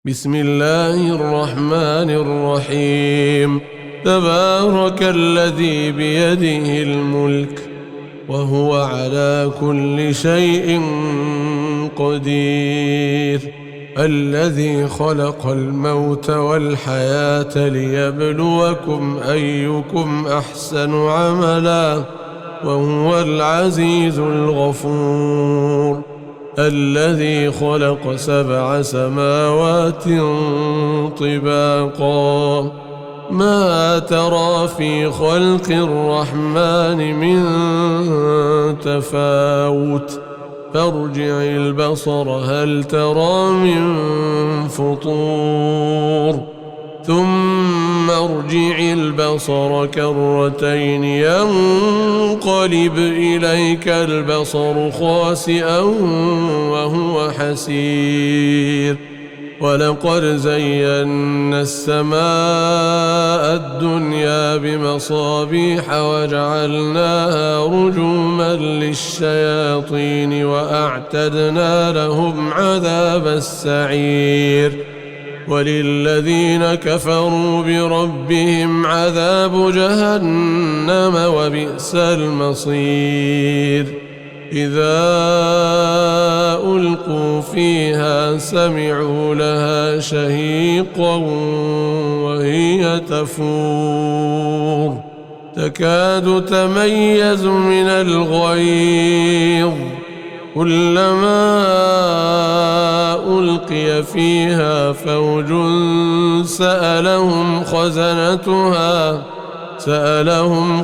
بسم الله الرحمن الرحيم. تبارك الذي بيده الملك وهو على كل شيء قدير، الذي خلق الموت والحياة ليبلوكم أيكم أحسن عملا وهو العزيز الغفور، الذي خلق 7 سماوات طباقا ما ترى في خلق الرحمن من تفاوت، فارجع البصر هل ترى من فطور، ثم ارجع البصر كرتين ينقلب إليك البصر خاسئا وهو حسير، ولقد زينا السماء الدنيا بمصابيح وجعلناها رجوما للشياطين وأعتدنا لهم عذاب السعير، وللذين كفروا بربهم عذاب جهنم وبئس المصير. إذا ألقوا فيها سمعوا لها شهيقا وهي تفور تكاد تميز من الغيظ، كلما ألقي فيها فوج سألهم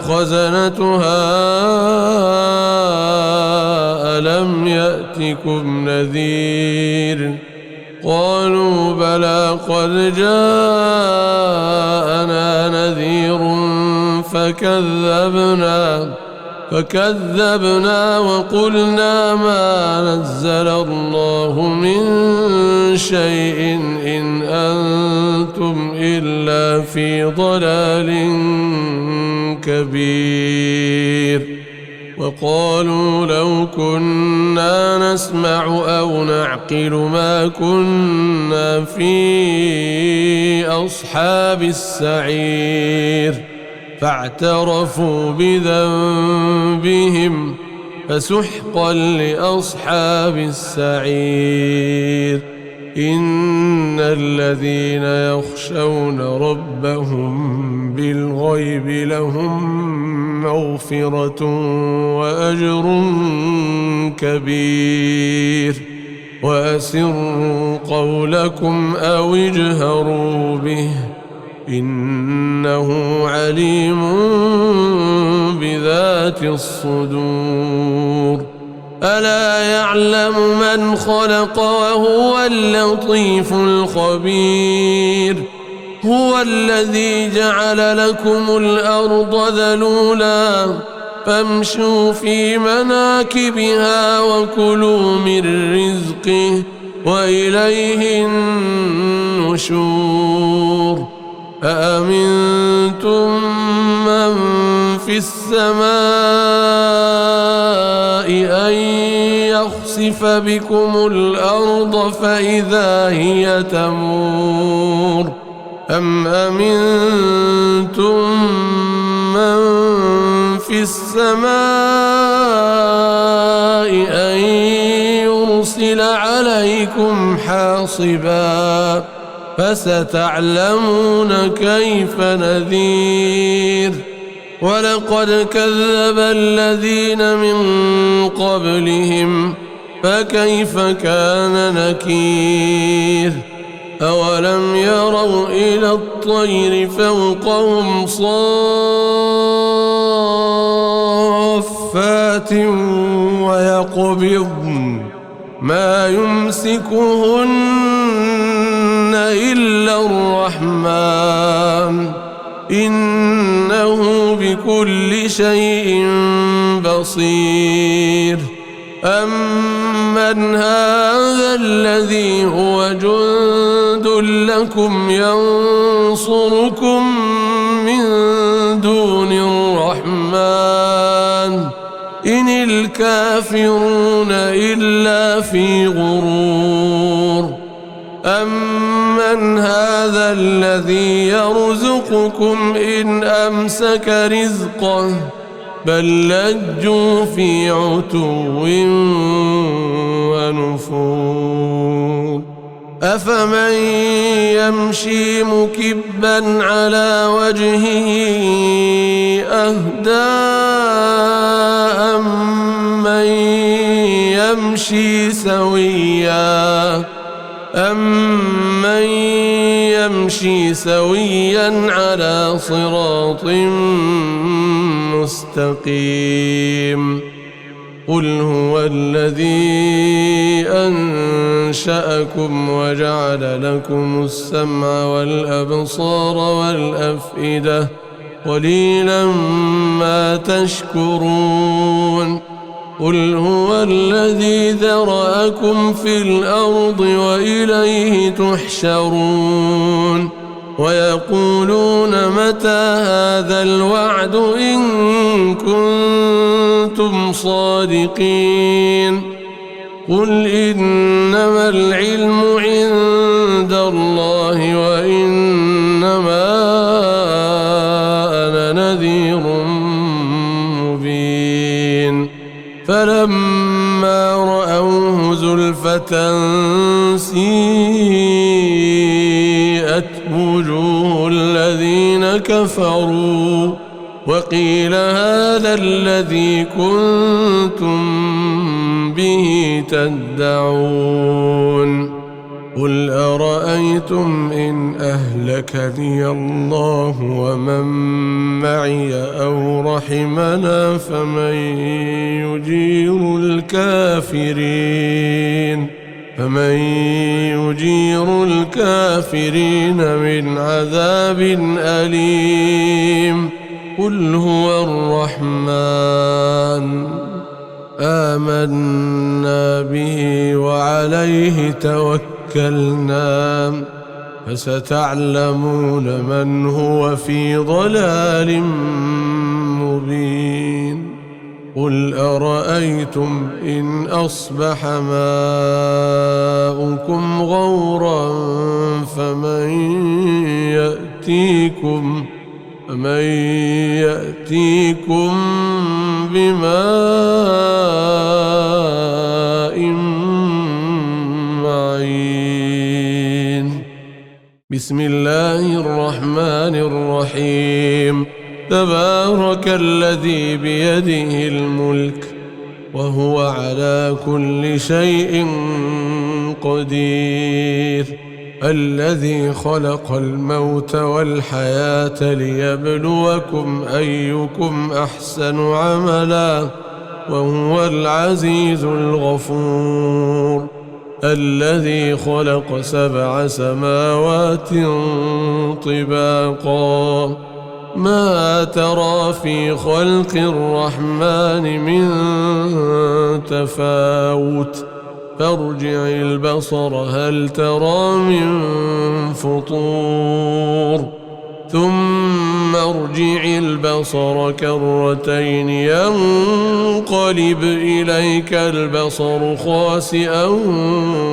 خزنتها ألم يأتكم نذير، قالوا بلى قد جاءنا نذير فكذبنا وقلنا ما نزل الله من شيء إن أنتم إلا في ضلال كبير، وقالوا لو كنا نسمع أو نعقل ما كنا في أصحاب السعير، فاعترفوا بذنبهم فسحقا لأصحاب السعير. إن الذين يخشون ربهم بالغيب لهم مغفرة وأجر كبير، وأسروا قولكم أو اجهروا به إنه عليم بذات الصدور. ألا يعلم من خلق وهو اللطيف الخبير، هو الذي جعل لكم الأرض ذلولا فامشوا في مناكبها وكلوا من رزقه وإليه النشور. أأمنتم من في السماء أن يخسف بكم الأرض فإذا هي تمور، أم أمنتم من في السماء أن يرسل عليكم حاصبا، فستعلمون كيف نذير. ولقد كذب الذين من قبلهم فكيف كان نكير. أولم يروا إلى الطير فوقهم صافات ويقبضن ما يمسكهن إلا الرحمن إنه بكل شيء بصير. أمن هذا الذي هو جند لكم ينصركم من دون الرحمن إن الكافرون إلا في غرور. أمن هذا الذي يرزقكم إن أمسك رزقه بل لجوا في عتو ونفور أفمن يمشي مكبا على وجهه أهدى أمن يمشي سويا على صراط مستقيم قل هو الذي أنشأكم وجعل لكم السمع والأبصار والأفئدة قليلا ما تشكرون قل هو الذي ذرأكم في الأرض وإليه تحشرون ويقولون متى هذا الوعد إن كنتم صادقين قل إنما العلم عند الله وإنما أنا نذير مبين فلما رأوه زلفة سيئت وجوه الذين كفروا وقيل هذا الذي كنتم به تدعون قل أرأيتم إن أهلكني الله ومن معي أو رحمنا فمن يجير الكافرين من عذاب أليم قل هو الرحمن آمنا به وعليه توكلنا فستعلمون من هو في ضلال مبين قل أرأيتم إن أصبح ماؤكم غورا فمن يأتيكم بماء معين بسم الله الرحمن الرحيم تبارك الذي بيده الملك وهو على كل شيء قدير الذي خلق الموت والحياة ليبلوكم أيكم أحسن عملا وهو العزيز الغفور الذي خلق 7 سماوات طباقا ما ترى في خلق الرحمن من تفاوت فارجع البصر هل ترى من فطور ثم ارجع البصر كرتين ينقلب إليك البصر خاسئا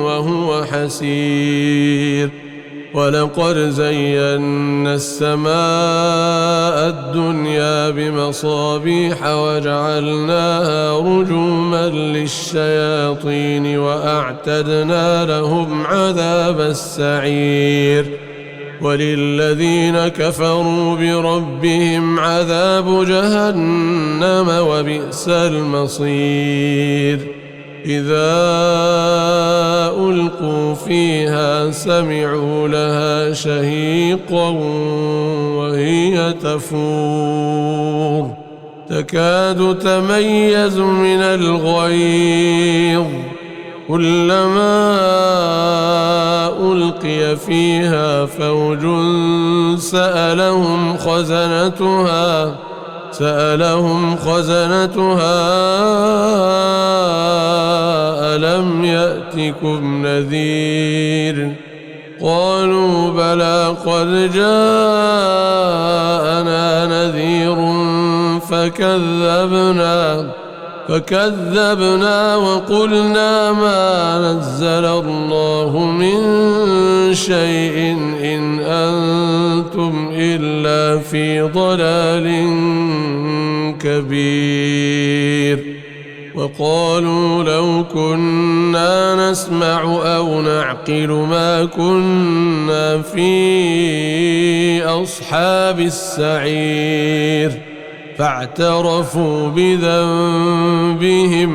وهو حسير ولقد زينا السماء الدنيا بمصابيح وجعلناها رجوما للشياطين وأعتدنا لهم عذاب السعير وللذين كفروا بربهم عذاب جهنم وبئس المصير إذا ألقوا فيها سمعوا لها شهيقا وهي تفور تكاد تميز من الغيظ كلما ألقي فيها فوج سألهم خزنتها ألم يأتكم نذير قالوا بلى قد جاءنا نذير فكذبنا وقلنا ما نزل الله من شيء إن أنتم إلا في ضلال كبير. وقالوا لو كنا نسمع أو نعقل ما كنا في أصحاب السعير فاعترفوا بذنبهم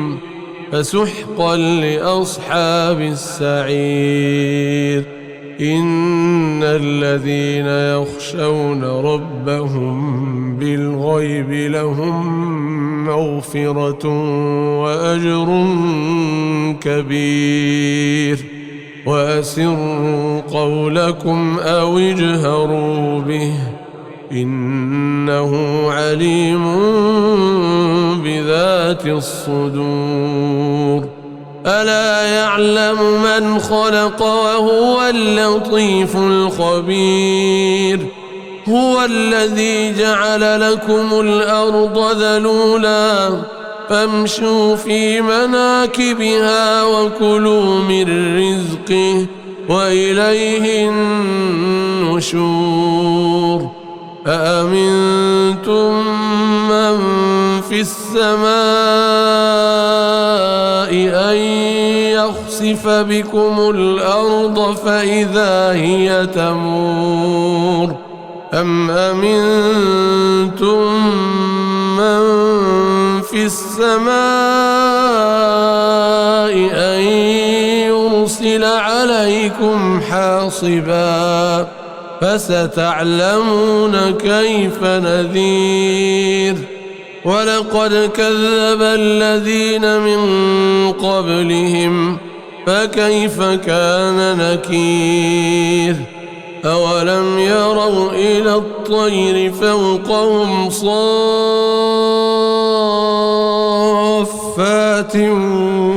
فسحقا لأصحاب السعير. إن الذين يخشون ربهم بالغيب لهم مغفرة وأجر كبير. وأسروا قولكم أو اجهروا به إنه عليم بذات الصدور. ألا يعلم من خلق وهو اللطيف الخبير. هو الذي جعل لكم الأرض ذلولا فامشوا في مناكبها وكلوا من رزقه وإليه النشور. أأمنتم من في السماء أن يخسف بكم الأرض فإذا هي تمور أم أمنتم من في السماء أن يرسل عليكم حاصبا فستعلمون كيف نذير. ولقد كذب الذين من قبلهم فكيف كان نكير. أولم يروا إلى الطير فوقهم صافات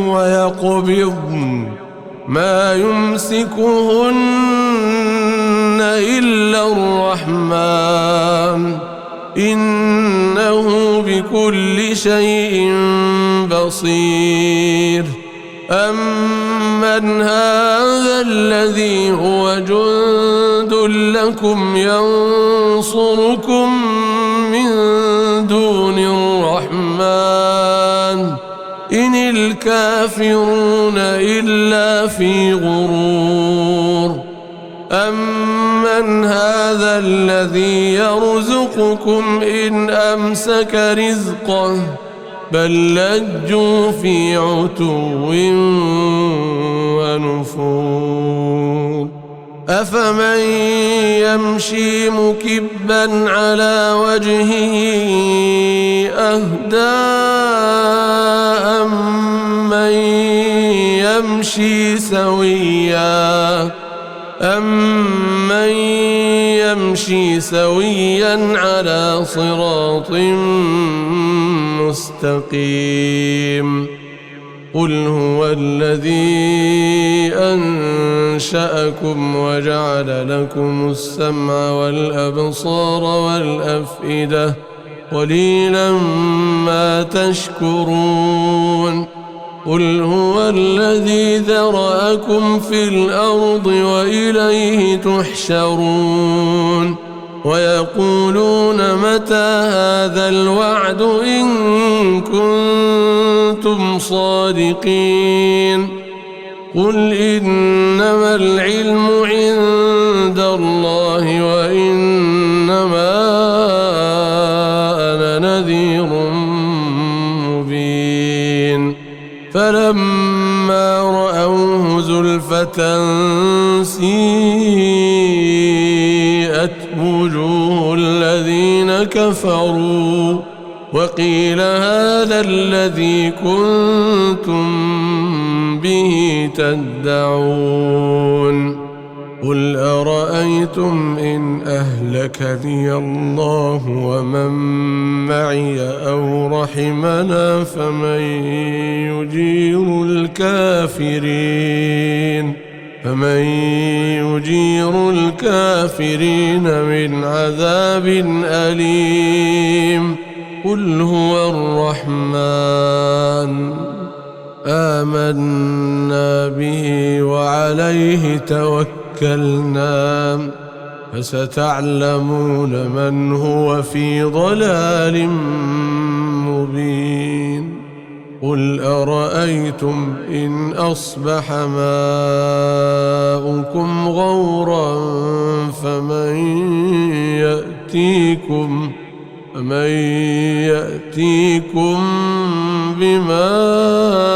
ويقبضن ما يمسكهن إلا الرحمن إنه بكل شيء بصير. أمن هذا الذي هو جند لكم ينصركم من دون الرحمن إن الكافرون إلا في غرور. أمن هذا الذي يرزقكم إن أمسك رزقه بل لجوا في عتو ونفور. أفمن يمشي مكبا على وجهه أهدى أمن يمشي سويا على صراط مستقيم. قل هو الذي أنشأكم وجعل لكم السمع والأبصار والأفئدة قليلا ما تشكرون. قل هو الذي ذرأكم في الأرض وإليه تحشرون. ويقولون متى هذا الوعد إن كنتم صادقين. قل إنما العلم عند الله وإنما أنا نذير مبين. فلما رأوه زلفة سيئت وجوه الذين كفروا وقيل هذا الذي كنتم به تدعون. قل أرأيتم إن أهلكني الله ومن معي أو رحمنا فمن يجير الكافرين من عذاب أليم. قل هو الرحمن آمنا به وعليه توكلنا فستعلمون من هو في ضلال مبين قل أرأيتم إن أصبح ماؤكم غورا فمن يأتيكم بماء